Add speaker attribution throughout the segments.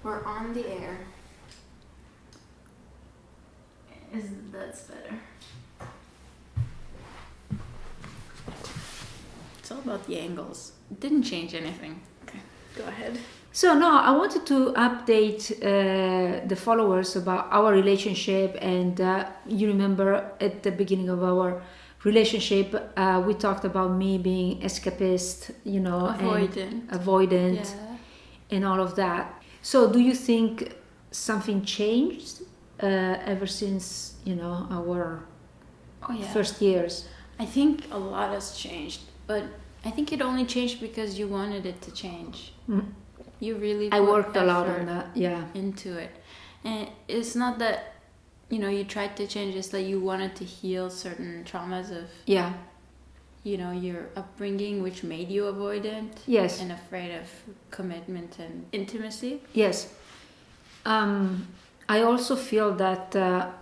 Speaker 1: We're on the air. That's better. It's all about the angles. It didn't change anything. Okay, go ahead.
Speaker 2: So no, I wanted to update the followers about our relationship, and you remember at the beginning of our relationship, we talked about me being escapist, avoidant, and all of that. So do you think something changed ever since our first years?
Speaker 1: I think a lot has changed, but I think it only changed because you wanted it to change. You really
Speaker 2: I worked a lot on that,
Speaker 1: into it. And it's not that you tried to change, it's that you wanted to heal certain traumas of your upbringing, which made you avoidant,
Speaker 2: yes,
Speaker 1: and afraid of commitment and intimacy.
Speaker 2: Yes. I also feel that a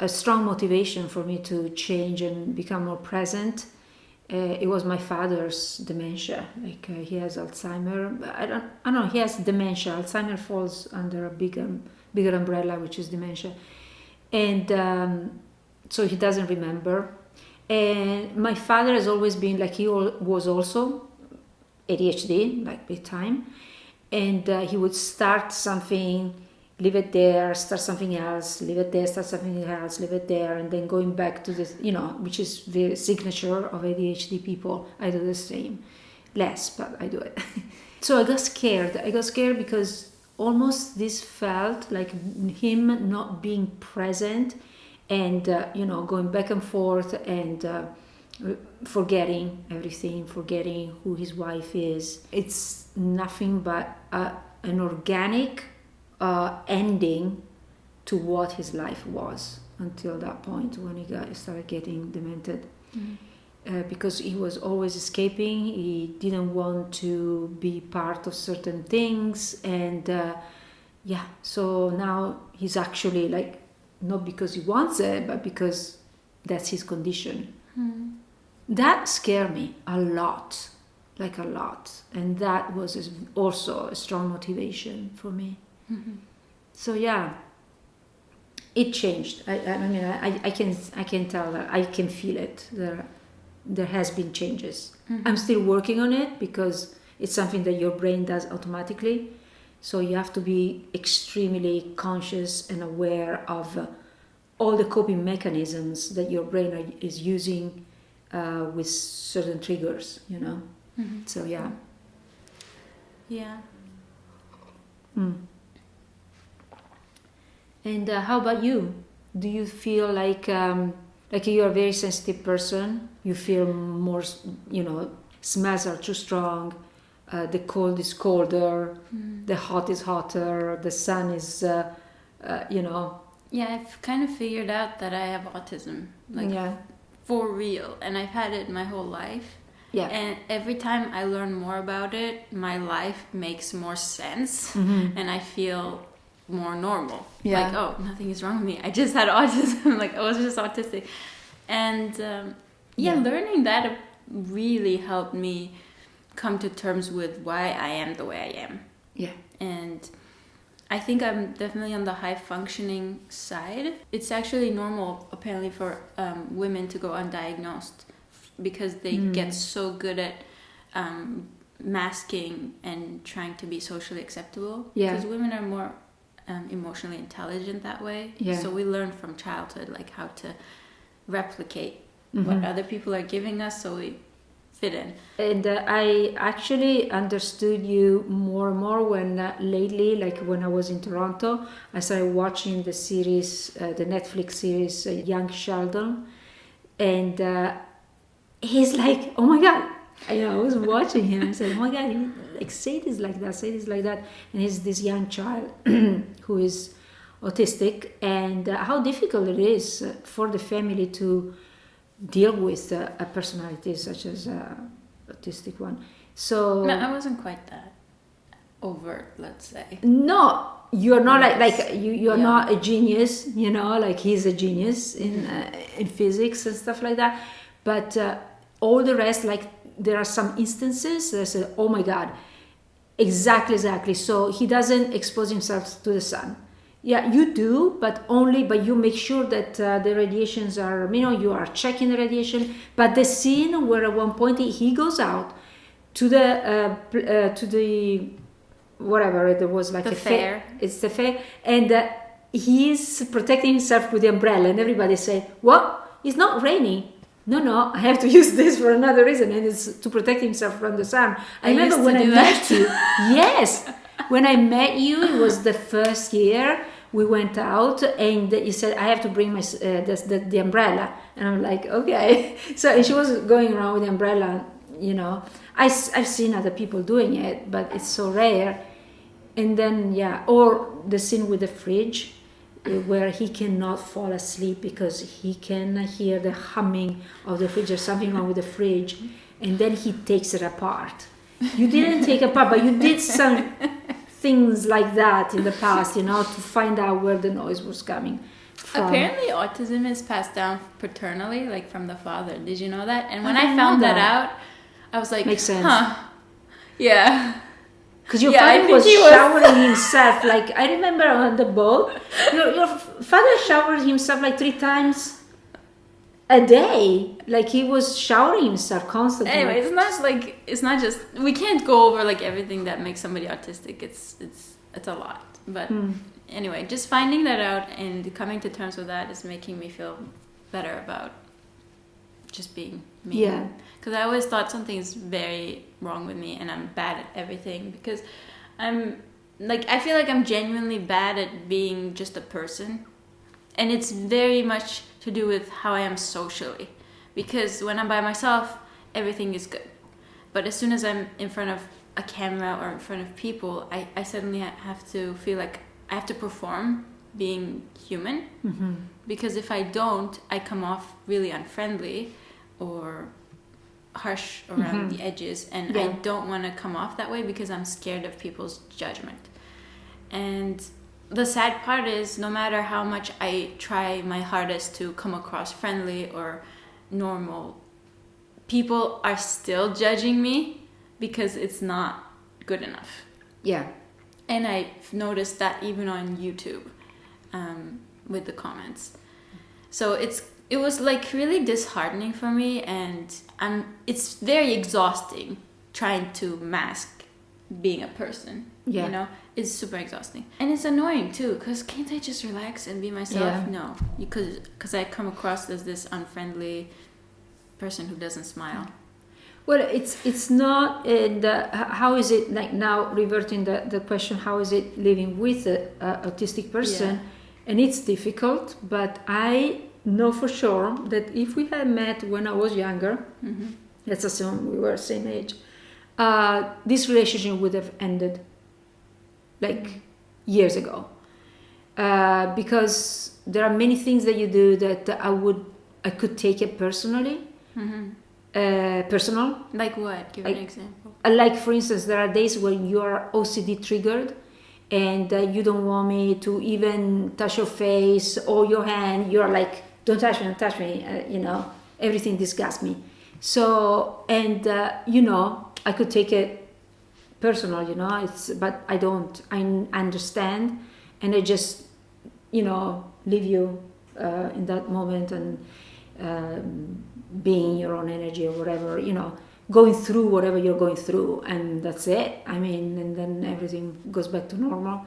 Speaker 2: strong motivation for me to change and become more present, it was my father's dementia. Like he has Alzheimer. I don't know. He has dementia. Alzheimer falls under a bigger umbrella, which is dementia, and so he doesn't remember. And my father has always been like, he was also ADHD, like big time, and he would start something, leave it there, start something else, leave it there, start something else, leave it there, and then going back to this, which is the signature of ADHD people. I do the same, less, but I do it. So I got scared. Because almost this felt like him not being present, and going back and forth, and forgetting everything, forgetting who his wife is. It's nothing but an organic ending to what his life was until that point when he started getting demented. Because he was always escaping, he didn't want to be part of certain things, and so now he's actually like, not because he wants it, but because that's his condition. That scared me a lot, and that was also a strong motivation for me. So it changed. I can tell that, I can feel it. There has been changes. I'm still working on it because it's something that your brain does automatically. So you have to be extremely conscious and aware of all the coping mechanisms that your brain is using with certain triggers, So yeah. And how about you? Do you feel like you're a very sensitive person? You feel more, smells are too strong, the cold is colder, the hot is hotter, the sun is,
Speaker 1: Yeah, I've kind of figured out that I have autism, for real, and I've had it my whole life.
Speaker 2: Yeah.
Speaker 1: And every time I learn more about it, my life makes more sense, and I feel more normal.
Speaker 2: Yeah.
Speaker 1: Like, oh, nothing is wrong with me. I just had autism. Like, I was just autistic. And learning that really helped me come to terms with why I am the way I am.
Speaker 2: Yeah.
Speaker 1: And I think I'm definitely on the high functioning side. It's actually normal, apparently, for women to go undiagnosed because they get so good at masking and trying to be socially acceptable.
Speaker 2: Yeah.
Speaker 1: Because women are more emotionally intelligent that way.
Speaker 2: Yeah.
Speaker 1: So we learn from childhood like how to replicate what other people are giving us, so we fit in.
Speaker 2: And I actually understood you more and more when lately, like when I was in Toronto, I started watching the series, the Netflix series Young Sheldon, and he's like, oh my god, I was watching him and said, oh my god, he, like, say this like that, and he's this young child who is autistic, and how difficult it is for the family to deal with a personality such as autistic one. So
Speaker 1: No, I wasn't quite that overt, let's say.
Speaker 2: No, you're not
Speaker 1: Yes.
Speaker 2: like you're not a genius, like he's a genius in physics and stuff like that. But all the rest, like there are some instances that say, oh my god, Exactly. So he doesn't expose himself to the sun. Yeah, you do, but you make sure that the radiations are, you are checking the radiation. But the scene where at one point he goes out to the whatever it was, like
Speaker 1: the
Speaker 2: a
Speaker 1: fair.
Speaker 2: It's the fair, and he's protecting himself with the umbrella, and everybody say, "What? It's not raining." No, I have to use this for another reason, and it's to protect himself from the sun. I remember when I met you. Yes, when I met you, it was the first year we went out, and you said, "I have to bring my the umbrella," and I'm like, "Okay." So and she was going around with the umbrella. I've seen other people doing it, but it's so rare. And then or the scene with the fridge, where he cannot fall asleep because he can hear the humming of the fridge. There's something wrong with the fridge, and then he takes it apart. You didn't take it apart, but you did some things like that in the past, to find out where the noise was coming from.
Speaker 1: Apparently, autism is passed down paternally, like from the father. Did you know that? And when I found that out, I was like,
Speaker 2: makes sense.
Speaker 1: Huh? Yeah.
Speaker 2: Because your father was showering himself, like, I remember on the boat, your father showered himself like 3 times a day. Like, he was showering himself constantly.
Speaker 1: Anyway, it's not just, we can't go over like everything that makes somebody autistic. It's a lot. But anyway, just finding that out and coming to terms with that is making me feel better about just being me.
Speaker 2: Yeah.
Speaker 1: Because I always thought something's very wrong with me and I'm bad at everything, because I feel like I'm genuinely bad at being just a person, and it's very much to do with how I am socially, because when I'm by myself everything is good, but as soon as I'm in front of a camera or in front of people, I suddenly have to feel like I have to perform being human, because if I don't, I come off really unfriendly or harsh around the edges, and I don't want to come off that way because I'm scared of people's judgment. And the sad part is, no matter how much I try my hardest to come across friendly or normal, people are still judging me because it's not good enough.
Speaker 2: Yeah.
Speaker 1: And I've noticed that even on YouTube, with the comments. So it was like really disheartening for me, and it's very exhausting trying to mask being a person. It's super exhausting, and it's annoying too, because can't I just relax and be myself? No, because I come across as this unfriendly person who doesn't smile.
Speaker 2: Well, it's not. How is it, like, now reverting the question? How is it living with an autistic person?
Speaker 1: Yeah.
Speaker 2: And it's difficult, but I know for sure that if we had met when I was younger, let's assume we were the same age, this relationship would have ended like years ago, because there are many things that you do that I could take it personally. Personal.
Speaker 1: Like what? Give an example.
Speaker 2: Like, for instance, there are days when you are OCD triggered, and you don't want me to even touch your face or your hand. You're like, don't touch me, everything disgusts me. So, and, I could take it personal, but I don't. I understand, and I just, leave you in that moment, and being your own energy or whatever, going through whatever you're going through, and that's it. And then everything goes back to normal.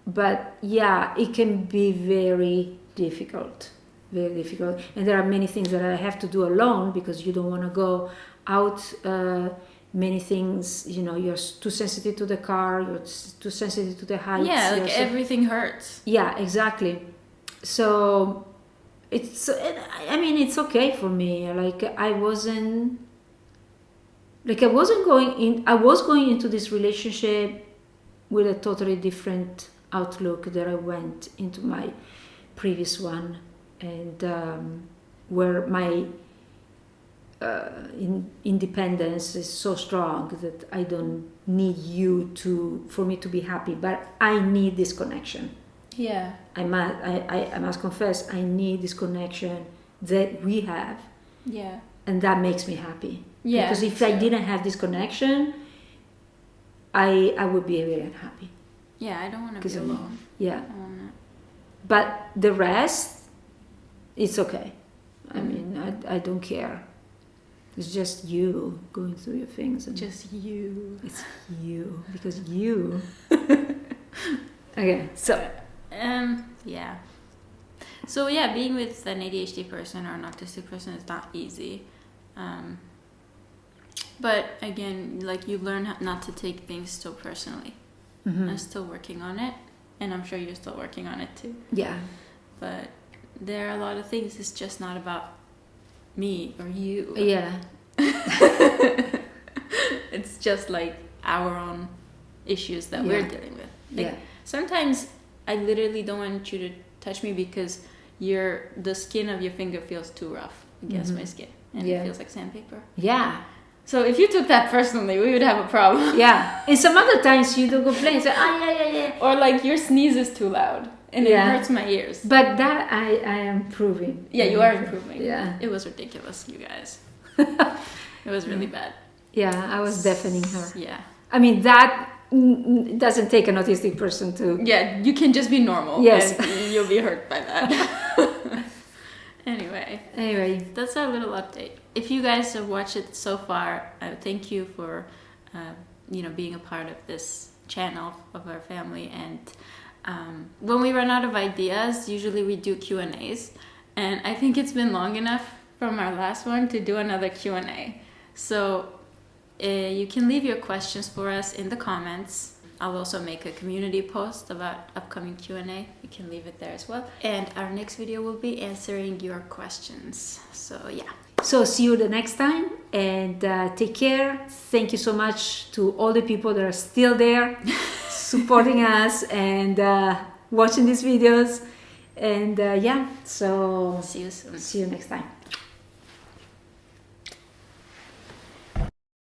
Speaker 2: But yeah, it can be very difficult, and there are many things that I have to do alone, because you don't want to go out. Many things, you're too sensitive to the car, you're too sensitive to the heights.
Speaker 1: Yeah, like everything hurts.
Speaker 2: Yeah, exactly. So it's okay for me. I was going into this relationship with a totally different outlook that I went into my previous one, and where my independence is so strong that I don't need you for me to be happy, but I need this connection.
Speaker 1: Yeah.
Speaker 2: I must confess, I need this connection that we have.
Speaker 1: Yeah.
Speaker 2: And that makes me happy.
Speaker 1: Yeah.
Speaker 2: Because if I didn't have this connection, I would be very unhappy.
Speaker 1: Yeah, I don't want to be alone.
Speaker 2: Yeah.
Speaker 1: I wanna...
Speaker 2: But the rest, it's okay. I mean, I don't care. It's just you going through your things. And
Speaker 1: just you.
Speaker 2: It's you. Because you. Okay, so.
Speaker 1: Yeah. So yeah, being with an ADHD person or an autistic person is not easy. But again, like, you learn not to take things so personally.
Speaker 2: Mm-hmm.
Speaker 1: I'm still working on it, and I'm sure you're still working on it too.
Speaker 2: Yeah.
Speaker 1: But there are a lot of things. It's just not about me or you.
Speaker 2: Yeah.
Speaker 1: It's just like our own issues that we're dealing with. Like, sometimes I literally don't want you to touch me because the skin of your finger feels too rough against my skin, and it feels like sandpaper.
Speaker 2: Yeah.
Speaker 1: So if you took that personally, we would have a problem.
Speaker 2: Yeah. And some other times you do complain, say, yeah.
Speaker 1: Or like, your sneeze is too loud and it hurts my ears.
Speaker 2: But that I am improving.
Speaker 1: Yeah, you are improving.
Speaker 2: Yeah.
Speaker 1: It was ridiculous, you guys. It was really bad.
Speaker 2: Yeah, I was deafening her.
Speaker 1: Yeah.
Speaker 2: I mean, that doesn't take an autistic person to...
Speaker 1: Yeah, you can just be normal.
Speaker 2: Yes.
Speaker 1: And you'll be hurt by that. Anyway, that's our little update. If you guys have watched it so far, thank you for being a part of this channel of our family. And when we run out of ideas, usually we do Q&As, and I think it's been long enough from our last one to do another Q&A. So you can leave your questions for us in the comments. I'll also make a community post about upcoming Q&A. You can leave it there as well. And our next video will be answering your questions. So yeah.
Speaker 2: So see you the next time, and take care. Thank you so much to all the people that are still there supporting us and watching these videos. And so
Speaker 1: see you soon.
Speaker 2: See you next time.